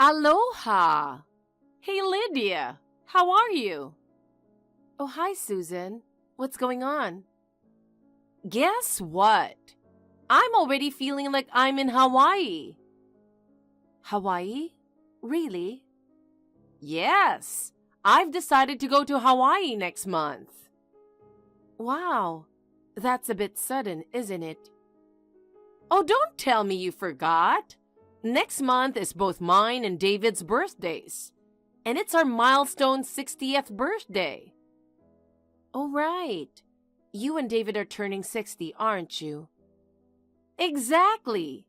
Aloha! Hey Lydia, how are you? Oh, hi, Susan. What's going on? Guess what? I'm already feeling like I'm in Hawaii. Hawaii? Really? Yes, I've decided to go to Hawaii next month. Wow, that's a bit sudden, isn't it? Oh, don't tell me you forgot. Next month is both mine and David's birthdays. And it's our milestone 60th birthday. Oh, right. You and David are turning 60, aren't you? Exactly.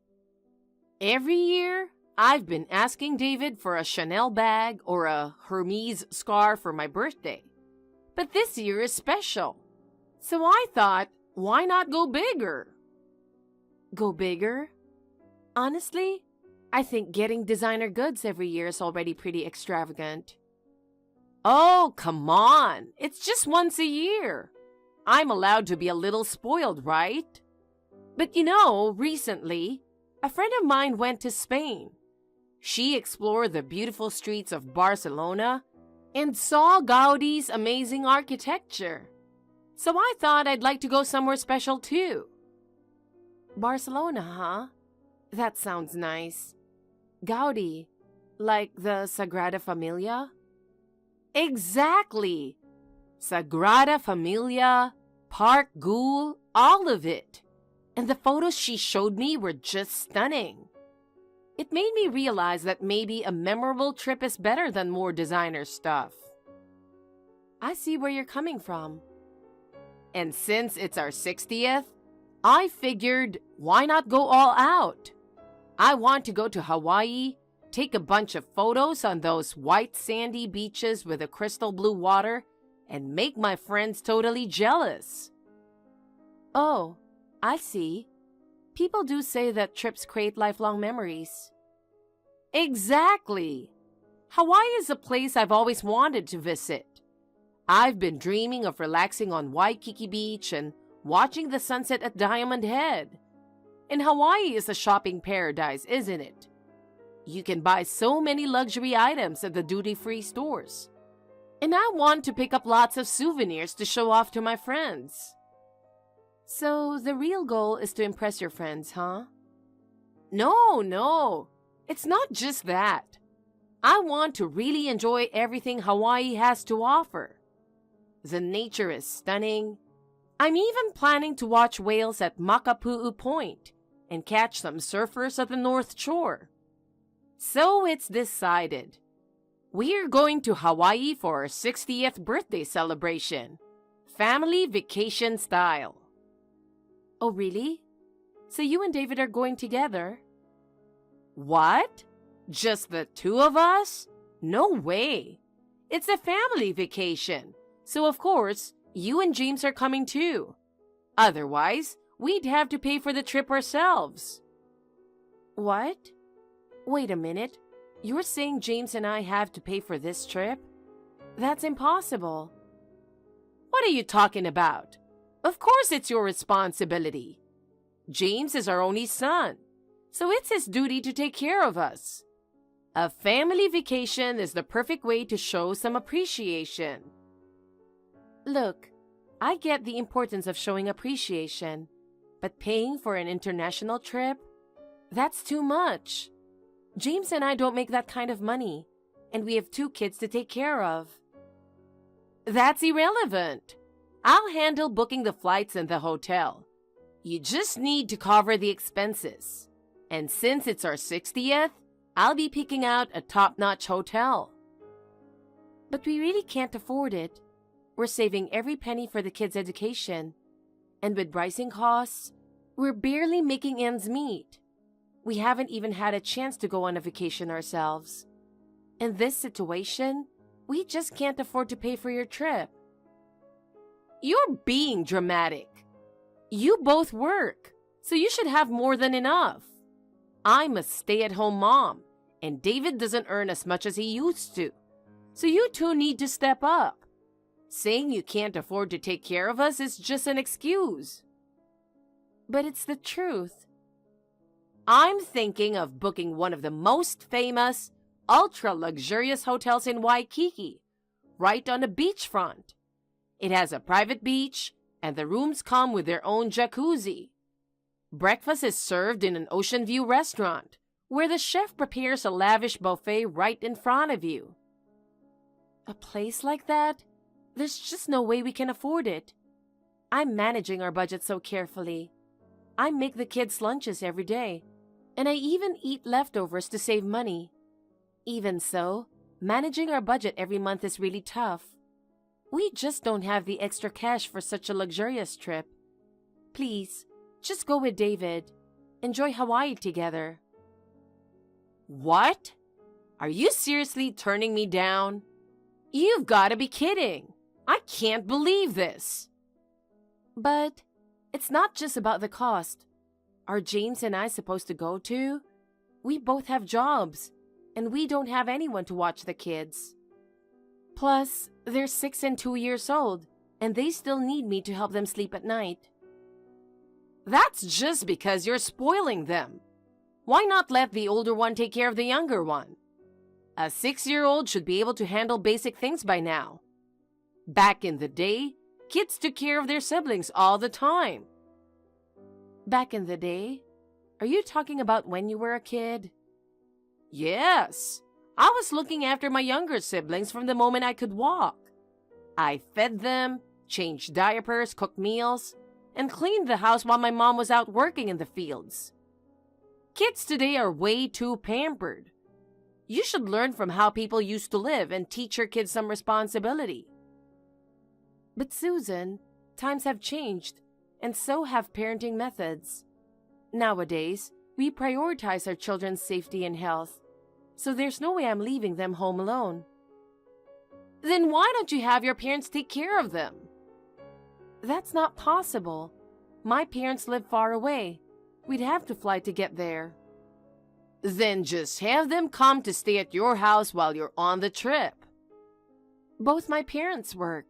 Every year, I've been asking David for a Chanel bag or a Hermes scarf for my birthday. But this year is special. So I thought, why not go bigger? Go bigger? Honestly, I think getting designer goods every year is already pretty extravagant. Oh, come on. It's just once a year. I'm allowed to be a little spoiled, right? But recently, a friend of mine went to Spain. She explored the beautiful streets of Barcelona and saw Gaudi's amazing architecture. So I thought I'd like to go somewhere special too. Barcelona, huh? That sounds nice. Gaudi, like the Sagrada Familia? Exactly. Sagrada Familia, Park Güell, all of it. And the photos she showed me were just stunning. It made me realize that maybe a memorable trip is better than more designer stuff. I see where you're coming from. And since it's our 60th, I figured, why not go all out? I want to go to Hawaii, take a bunch of photos on those white sandy beaches with the crystal blue water, and make my friends totally jealous. Oh, I see. People do say that trips create lifelong memories. Exactly. Hawaii is a place I've always wanted to visit. I've been dreaming of relaxing on Waikiki Beach and watching the sunset at Diamond Head. And Hawaii is a shopping paradise, isn't it? You can buy so many luxury items at the duty-free stores. And I want to pick up lots of souvenirs to show off to my friends. So the real goal is to impress your friends, huh? No. It's not just that. I want to really enjoy everything Hawaii has to offer. The nature is stunning. I'm even planning to watch whales at Makapu'u Point and catch some surfers at the North Shore. So it's decided. We're going to Hawaii for our 60th birthday celebration. Family vacation style. Oh, really? So you and David are going together? What? Just the two of us? No way. It's a family vacation. So of course, you and James are coming too. Otherwise, we'd have to pay for the trip ourselves. What? Wait a minute. You're saying James and I have to pay for this trip? That's impossible. What are you talking about? Of course it's your responsibility. James is our only son, so it's his duty to take care of us. A family vacation is the perfect way to show some appreciation. Look, I get the importance of showing appreciation, but paying for an international trip? That's too much. James and I don't make that kind of money, and we have 2 kids to take care of. That's irrelevant. I'll handle booking the flights and the hotel. You just need to cover the expenses. And since it's our 60th, I'll be picking out a top-notch hotel. But we really can't afford it. We're saving every penny for the kids' education. And with rising costs, we're barely making ends meet. We haven't even had a chance to go on a vacation ourselves. In this situation, we just can't afford to pay for your trip. You're being dramatic. You both work, so you should have more than enough. I'm a stay-at-home mom, and David doesn't earn as much as he used to. So you two need to step up. Saying you can't afford to take care of us is just an excuse. But it's the truth. I'm thinking of booking one of the most famous, ultra-luxurious hotels in Waikiki, right on the beachfront. It has a private beach, and the rooms come with their own jacuzzi. Breakfast is served in an ocean view restaurant, where the chef prepares a lavish buffet right in front of you. A place like that? There's just no way we can afford it. I'm managing our budget so carefully. I make the kids' lunches every day, and I even eat leftovers to save money. Even so, managing our budget every month is really tough. We just don't have the extra cash for such a luxurious trip. Please, just go with David. Enjoy Hawaii together. What? Are you seriously turning me down? You've got to be kidding. I can't believe this. But it's not just about the cost. Are James and I supposed to go too? We both have jobs, and we don't have anyone to watch the kids. Plus, they're 6 and 2 years old, and they still need me to help them sleep at night. That's just because you're spoiling them. Why not let the older one take care of the younger one? A 6-year-old should be able to handle basic things by now. Back in the day, kids took care of their siblings all the time. Back in the day? Are you talking about when you were a kid? Yes. I was looking after my younger siblings from the moment I could walk. I fed them, changed diapers, cooked meals, and cleaned the house while my mom was out working in the fields. Kids today are way too pampered. You should learn from how people used to live and teach your kids some responsibility. But Susan, times have changed, and so have parenting methods. Nowadays, we prioritize our children's safety and health, so there's no way I'm leaving them home alone. Then why don't you have your parents take care of them? That's not possible. My parents live far away. We'd have to fly to get there. Then just have them come to stay at your house while you're on the trip. Both my parents work.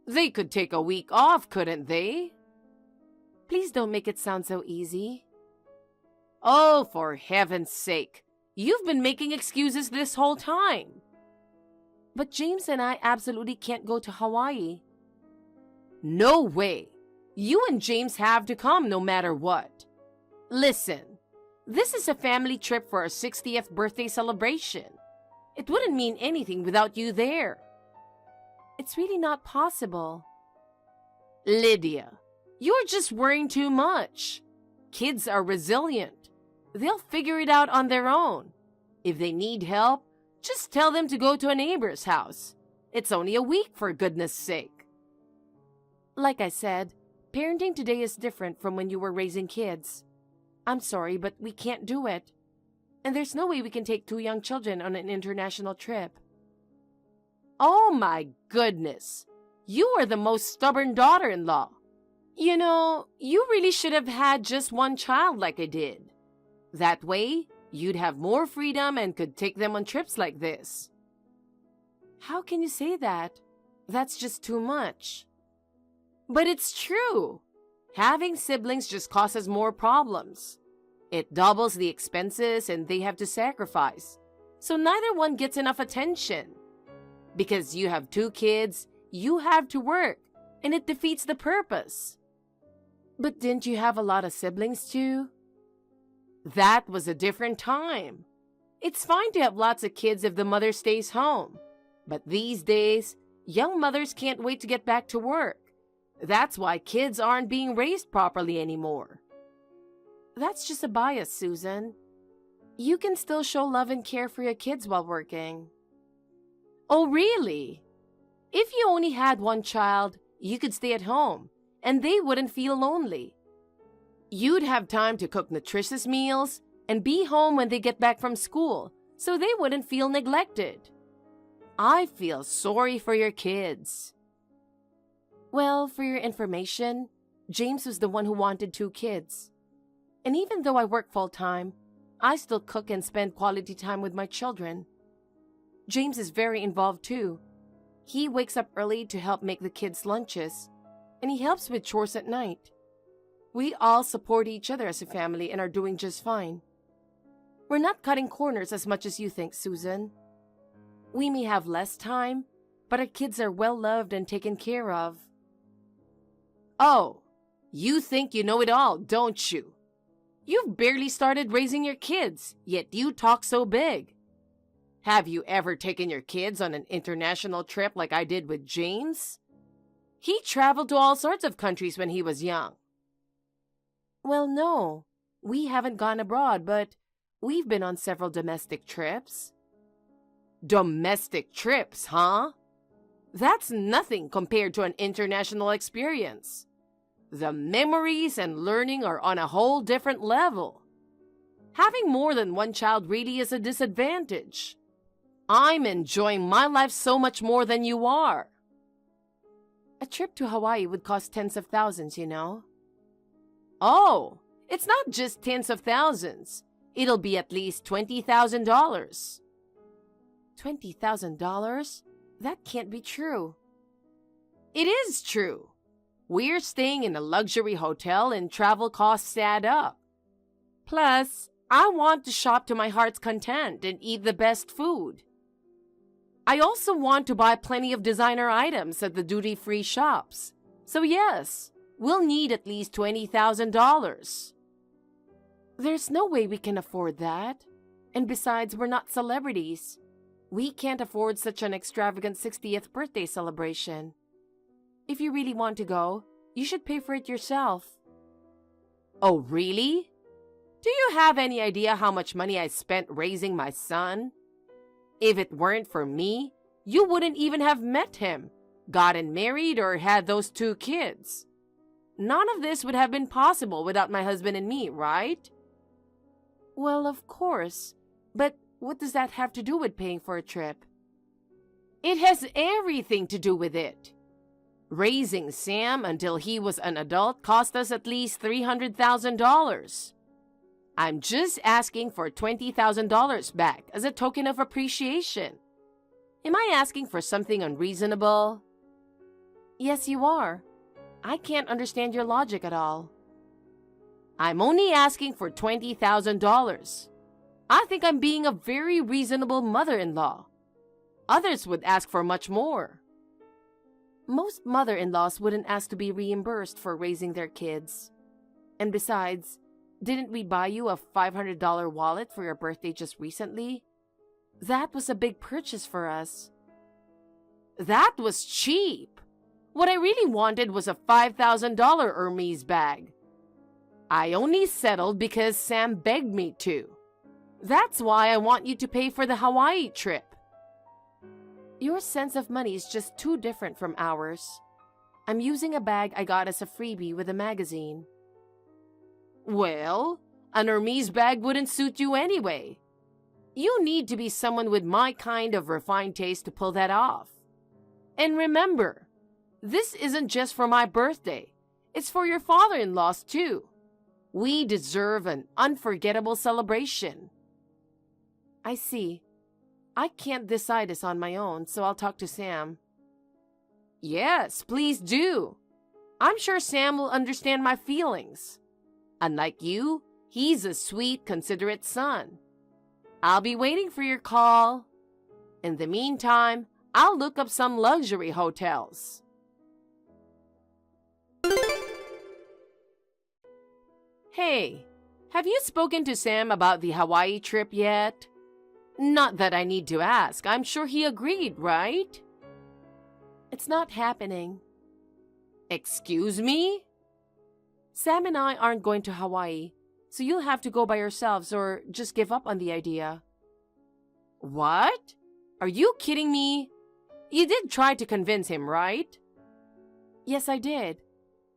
They could take a week off, couldn't they? Please don't make it sound so easy. Oh, for heaven's sake. You've been making excuses this whole time. But James and I absolutely can't go to Hawaii. No way. You and James have to come no matter what. Listen, this is a family trip for our 60th birthday celebration. It wouldn't mean anything without you there. It's really not possible. Lydia, you're just worrying too much. Kids are resilient. They'll figure it out on their own. If they need help, just tell them to go to a neighbor's house. It's only a week, for goodness sake. Like I said, parenting today is different from when you were raising kids. I'm sorry, but we can't do it. And there's no way we can take 2 young children on an international trip. Oh my goodness. You are the most stubborn daughter-in-law. You know, you really should have had just one child like I did. That way, you'd have more freedom and could take them on trips like this. How can you say that? That's just too much. But it's true. Having siblings just causes more problems. It doubles the expenses and they have to sacrifice. So neither one gets enough attention. Because you have 2 kids, you have to work, and it defeats the purpose. But didn't you have a lot of siblings too? That was a different time. It's fine to have lots of kids if the mother stays home. But these days, young mothers can't wait to get back to work. That's why kids aren't being raised properly anymore. That's just a bias, Susan. You can still show love and care for your kids while working. Oh, really? If you only had one child, you could stay at home, and they wouldn't feel lonely. You'd have time to cook nutritious meals and be home when they get back from school, so they wouldn't feel neglected. I feel sorry for your kids. Well, for your information, James was the one who wanted 2 kids. And even though I work full-time, I still cook and spend quality time with my children. James is very involved too. He wakes up early to help make the kids' lunches, and he helps with chores at night. We all support each other as a family and are doing just fine. We're not cutting corners as much as you think, Susan. We may have less time, but our kids are well loved and taken care of. Oh, you think you know it all, don't you? You've barely started raising your kids, yet you talk so big. Have you ever taken your kids on an international trip like I did with James? He traveled to all sorts of countries when he was young. Well, no. We haven't gone abroad, but we've been on several domestic trips. Domestic trips, huh? That's nothing compared to an international experience. The memories and learning are on a whole different level. Having more than one child really is a disadvantage. I'm enjoying my life so much more than you are. A trip to Hawaii would cost tens of thousands, you know. Oh, it's not just tens of thousands. It'll be at least $20,000. $20,000? That can't be true. It is true. We're staying in a luxury hotel and travel costs add up. Plus, I want to shop to my heart's content and eat the best food. I also want to buy plenty of designer items at the duty-free shops. So yes, we'll need at least $20,000. There's no way we can afford that. And besides, we're not celebrities. We can't afford such an extravagant 60th birthday celebration. If you really want to go, you should pay for it yourself. Oh, really? Do you have any idea how much money I spent raising my son? If it weren't for me, you wouldn't even have met him, gotten married, or had those 2 kids. None of this would have been possible without my husband and me, right? Well, of course. But what does that have to do with paying for a trip? It has everything to do with it. Raising Sam until he was an adult cost us at least $300,000. I'm just asking for $20,000 back as a token of appreciation. Am I asking for something unreasonable? Yes, you are. I can't understand your logic at all. I'm only asking for $20,000. I think I'm being a very reasonable mother-in-law. Others would ask for much more. Most mother-in-laws wouldn't ask to be reimbursed for raising their kids. And besides, didn't we buy you a $500 wallet for your birthday just recently? That was a big purchase for us. That was cheap. What I really wanted was a $5,000 Hermes bag. I only settled because Sam begged me to. That's why I want you to pay for the Hawaii trip. Your sense of money is just too different from ours. I'm using a bag I got as a freebie with a magazine. Well, an Hermes bag wouldn't suit you anyway. You need to be someone with my kind of refined taste to pull that off. And remember, this isn't just for my birthday. It's for your father-in-law's too. We deserve an unforgettable celebration. I see. I can't decide this on my own, so I'll talk to Sam. Yes, please do. I'm sure Sam will understand my feelings. Unlike you, he's a sweet, considerate son. I'll be waiting for your call. In the meantime, I'll look up some luxury hotels. Hey, have you spoken to Sam about the Hawaii trip yet? Not that I need to ask. I'm sure he agreed, right? It's not happening. Excuse me? Sam and I aren't going to Hawaii, so you'll have to go by yourselves or just give up on the idea. What? Are you kidding me? You did try to convince him, right? Yes, I did.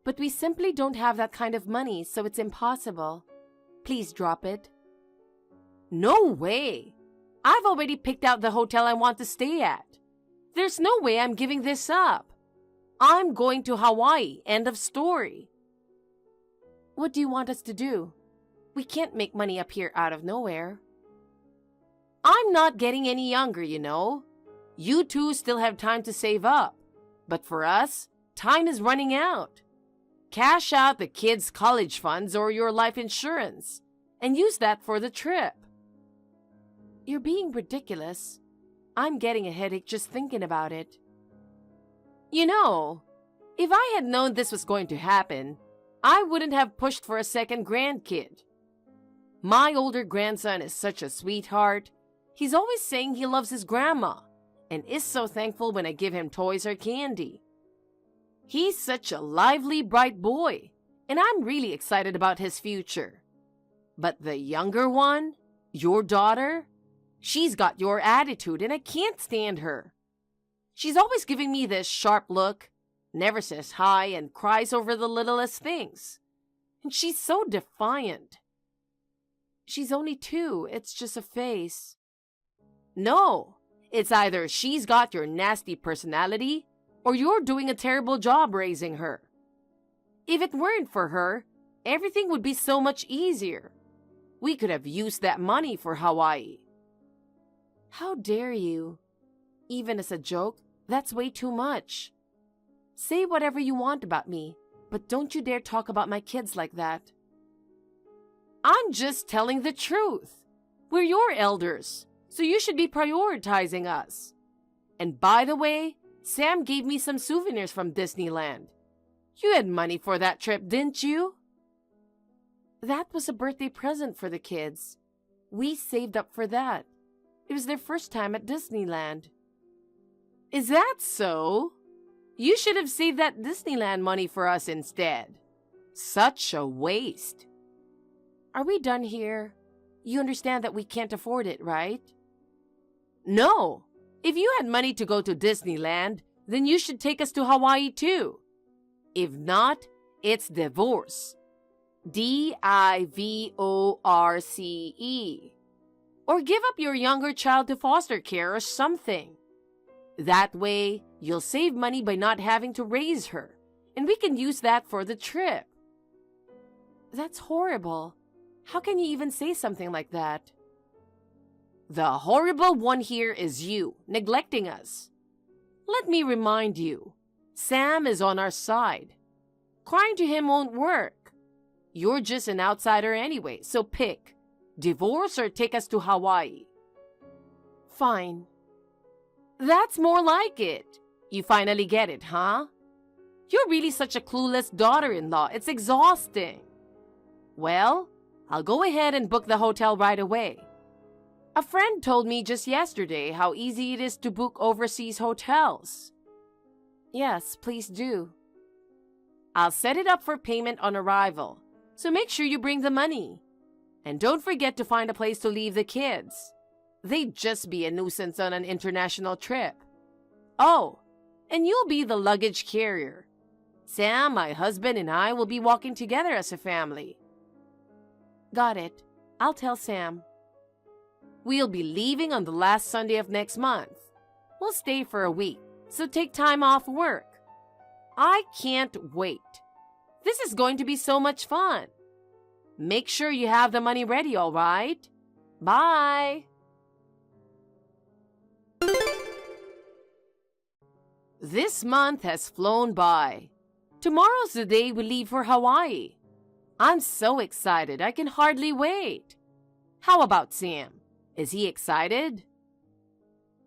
But we simply don't have that kind of money, so it's impossible. Please drop it. No way. I've already picked out the hotel I want to stay at. There's no way I'm giving this up. I'm going to Hawaii, end of story. What do you want us to do? We can't make money up here out of nowhere. I'm not getting any younger, you know. You two still have time to save up. But for us, time is running out. Cash out the kids' college funds or your life insurance and use that for the trip. You're being ridiculous. I'm getting a headache just thinking about it. You know, if I had known this was going to happen, I wouldn't have pushed for a second grandkid. My older grandson is such a sweetheart. He's always saying he loves his grandma and is so thankful when I give him toys or candy. He's such a lively, bright boy, and I'm really excited about his future. But the younger one, your daughter, she's got your attitude and I can't stand her. She's always giving me this sharp look, never says hi, and cries over the littlest things. And she's so defiant. She's only 2. It's just a phase. No, it's either she's got your nasty personality or you're doing a terrible job raising her. If it weren't for her, everything would be so much easier. We could have used that money for Hawaii. How dare you? Even as a joke, that's way too much. Say whatever you want about me, but don't you dare talk about my kids like that. I'm just telling the truth. We're your elders, so you should be prioritizing us. And by the way, Sam gave me some souvenirs from Disneyland. You had money for that trip, didn't you? That was a birthday present for the kids. We saved up for that. It was their first time at Disneyland. Is that so? You should have saved that Disneyland money for us instead. Such a waste. Are we done here? You understand that we can't afford it, right? No. If you had money to go to Disneyland, then you should take us to Hawaii too. If not, it's divorce. divorce. Or give up your younger child to foster care or something. That way, you'll save money by not having to raise her, and we can use that for the trip. That's horrible. How can you even say something like that? The horrible one here is you, neglecting us. Let me remind you, Sam is on our side. Crying to him won't work. You're just an outsider anyway, so pick. Divorce or take us to Hawaii. Fine. That's more like it. You finally get it, huh? You're really such a clueless daughter-in-law. It's exhausting. Well, I'll go ahead and book the hotel right away. A friend told me just yesterday how easy it is to book overseas hotels. Yes, please do. I'll set it up for payment on arrival, so make sure you bring the money. And don't forget to find a place to leave the kids. They'd just be a nuisance on an international trip. Oh, and you'll be the luggage carrier. Sam, my husband, and I will be walking together as a family. Got it. I'll tell Sam. We'll be leaving on the last Sunday of next month. We'll stay for a week, so take time off work. I can't wait. This is going to be so much fun. Make sure you have the money ready, all right? Bye. This month has flown by. Tomorrow's the day we leave for Hawaii. I'm so excited, I can hardly wait. How about Sam? Is he excited?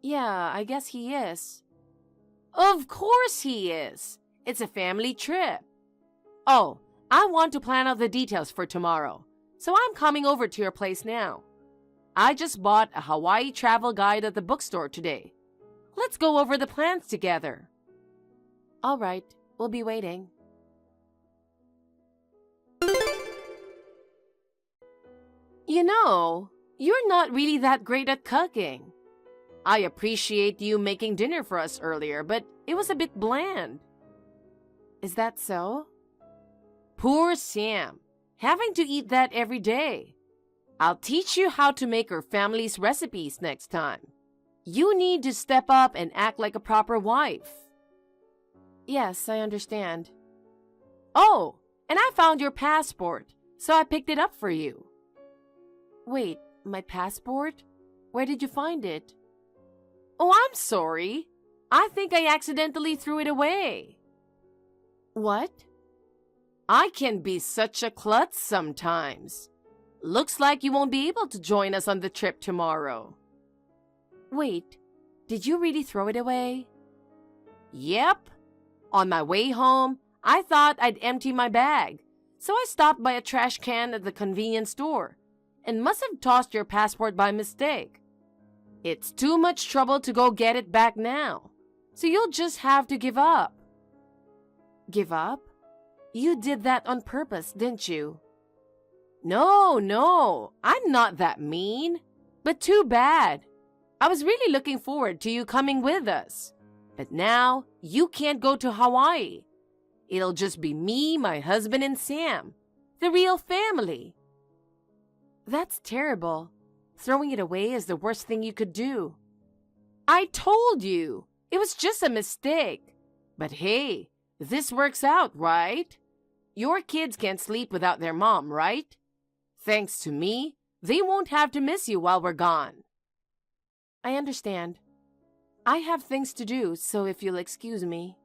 Yeah, I guess he is. Of course he is. It's a family trip. Oh, I want to plan out the details for tomorrow, so I'm coming over to your place now. I just bought a Hawaii travel guide at the bookstore today. Let's go over the plans together. All right, we'll be waiting. You know, you're not really that great at cooking. I appreciate you making dinner for us earlier, but it was a bit bland. Is that so? Poor Sam, having to eat that every day. I'll teach you how to make her family's recipes next time. You need to step up and act like a proper wife. Yes, I understand. Oh, and I found your passport, so I picked it up for you. Wait, my passport? Where did you find it? Oh, I'm sorry. I think I accidentally threw it away. What? I can be such a klutz sometimes. Looks like you won't be able to join us on the trip tomorrow. Wait, did you really throw it away? Yep. On my way home, I thought I'd empty my bag, so I stopped by a trash can at the convenience store and must have tossed your passport by mistake. It's too much trouble to go get it back now, so you'll just have to give up. Give up? You did that on purpose, didn't you? No, I'm not that mean. But too bad. I was really looking forward to you coming with us. But now, you can't go to Hawaii. It'll just be me, my husband, and Sam. The real family. That's terrible. Throwing it away is the worst thing you could do. I told you. It was just a mistake. But hey, this works out, right? Your kids can't sleep without their mom, right? Thanks to me, they won't have to miss you while we're gone. I understand. I have things to do, so if you'll excuse me.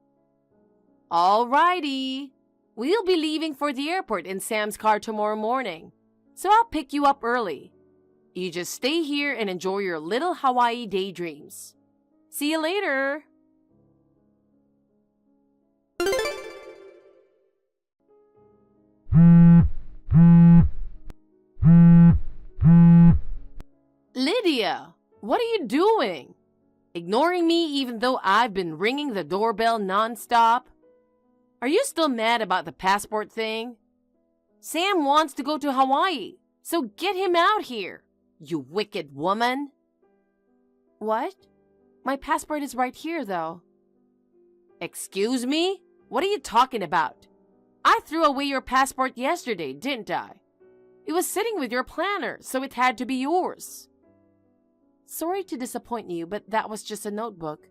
Alrighty. We'll be leaving for the airport in Sam's car tomorrow morning, so I'll pick you up early. You just stay here and enjoy your little Hawaii daydreams. See you later. Lydia, what are you doing? Ignoring me even though I've been ringing the doorbell nonstop? Are you still mad about the passport thing? Sam wants to go to Hawaii, so get him out here, you wicked woman. What? My passport is right here, though. Excuse me? What are you talking about? I threw away your passport yesterday, didn't I? It was sitting with your planner, so it had to be yours. Sorry to disappoint you, but that was just a notebook.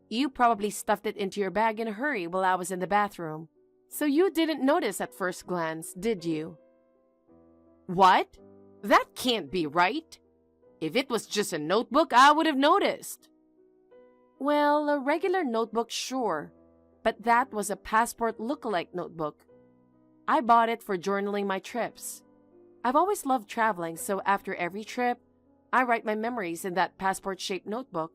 You probably stuffed it into your bag in a hurry while I was in the bathroom. So you didn't notice at first glance, did you? What? That can't be right. If it was just a notebook, I would have noticed. Well, a regular notebook, sure. But that was a passport look-alike notebook. I bought it for journaling my trips. I've always loved traveling, so after every trip, I write my memories in that passport-shaped notebook.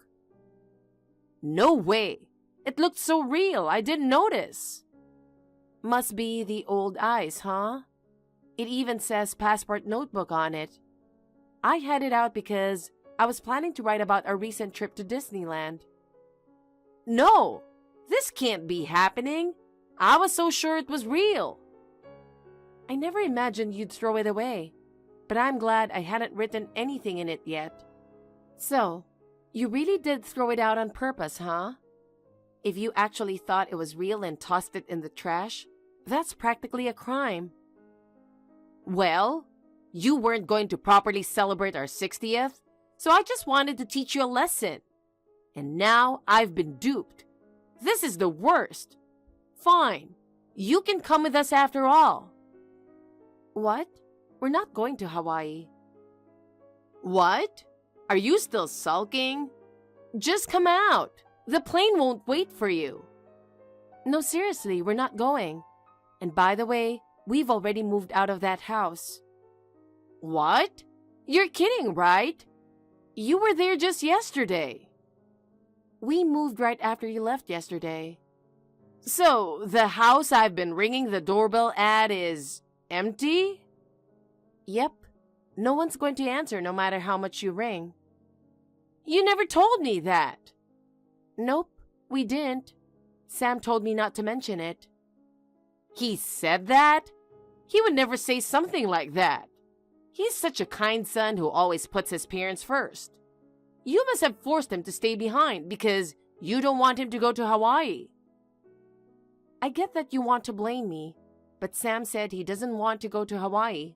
No way! It looked so real, I didn't notice. Must be the old eyes, huh? It even says passport notebook on it. I had it out because I was planning to write about a recent trip to Disneyland. No! This can't be happening. I was so sure it was real. I never imagined you'd throw it away, but I'm glad I hadn't written anything in it yet. So, you really did throw it out on purpose, huh? If you actually thought it was real and tossed it in the trash, that's practically a crime. Well, you weren't going to properly celebrate our 60th, so I just wanted to teach you a lesson. And now I've been duped. This is the worst. Fine, you can come with us after all. What? We're not going to Hawaii. What? Are you still sulking? Just come out. The plane won't wait for you. No, seriously, we're not going. And by the way, we've already moved out of that house. What? You're kidding, right? You were there just yesterday. We moved right after you left yesterday. So, the house I've been ringing the doorbell at is empty? Yep. No one's going to answer no matter how much you ring. You never told me that. Nope, we didn't. Sam told me not to mention it. He said that? He would never say something like that. He's such a kind son who always puts his parents first. You must have forced him to stay behind because you don't want him to go to Hawaii. I get that you want to blame me, but Sam said he doesn't want to go to Hawaii.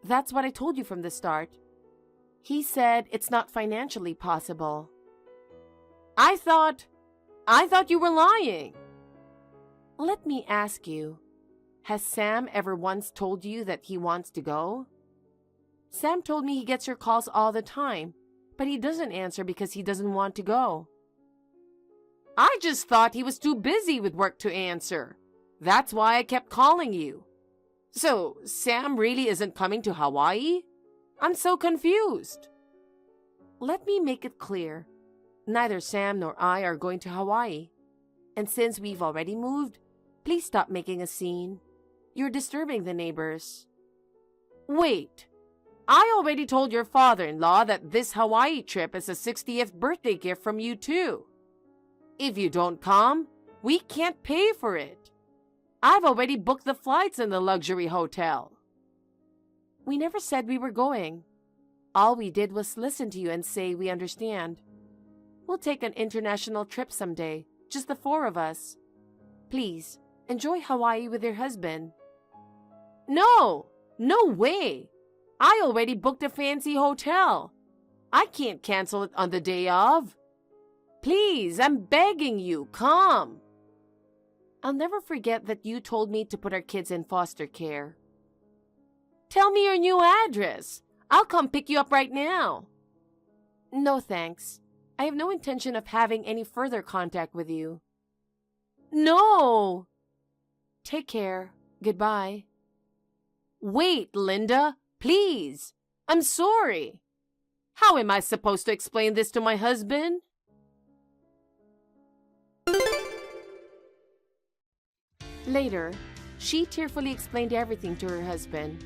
That's what I told you from the start. He said it's not financially possible. I thought you were lying. Let me ask you, has Sam ever once told you that he wants to go? Sam told me he gets your calls all the time, but he doesn't answer because he doesn't want to go. I just thought he was too busy with work to answer. That's why I kept calling you. So, Sam really isn't coming to Hawaii? I'm so confused. Let me make it clear. Neither Sam nor I are going to Hawaii. And since we've already moved, please stop making a scene. You're disturbing the neighbors. Wait. I already told your father-in-law that this Hawaii trip is a 60th birthday gift from you too. If you don't come, we can't pay for it. I've already booked the flights in the luxury hotel. We never said we were going. All we did was listen to you and say we understand. We'll take an international trip someday, just the four of us. Please, enjoy Hawaii with your husband. No way. I already booked a fancy hotel. I can't cancel it on the day of. Please, I'm begging you, come. I'll never forget that you told me to put our kids in foster care. Tell me your new address. I'll come pick you up right now. No, thanks. I have no intention of having any further contact with you. No! Take care. Goodbye. Wait, Linda. Please. I'm sorry. How am I supposed to explain this to my husband? Later, she tearfully explained everything to her husband.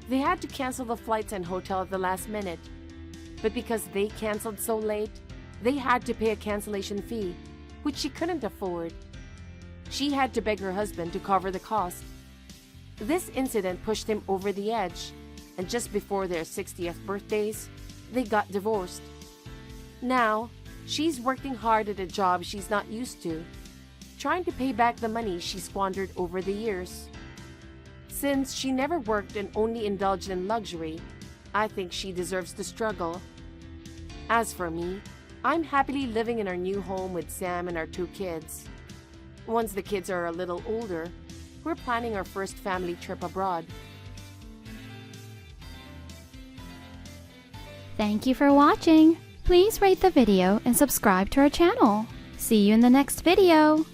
They had to cancel the flights and hotel at the last minute. But because they canceled so late, they had to pay a cancellation fee, which she couldn't afford. She had to beg her husband to cover the cost. This incident pushed him over the edge, and just before their 60th birthdays, they got divorced. Now, she's working hard at a job she's not used to, trying to pay back the money she squandered over the years. Since she never worked and only indulged in luxury, I think she deserves to struggle. As for me, I'm happily living in our new home with Sam and our 2 kids. Once the kids are a little older, we're planning our first family trip abroad. Thank you for watching. Please rate the video and subscribe to our channel. See you in the next video.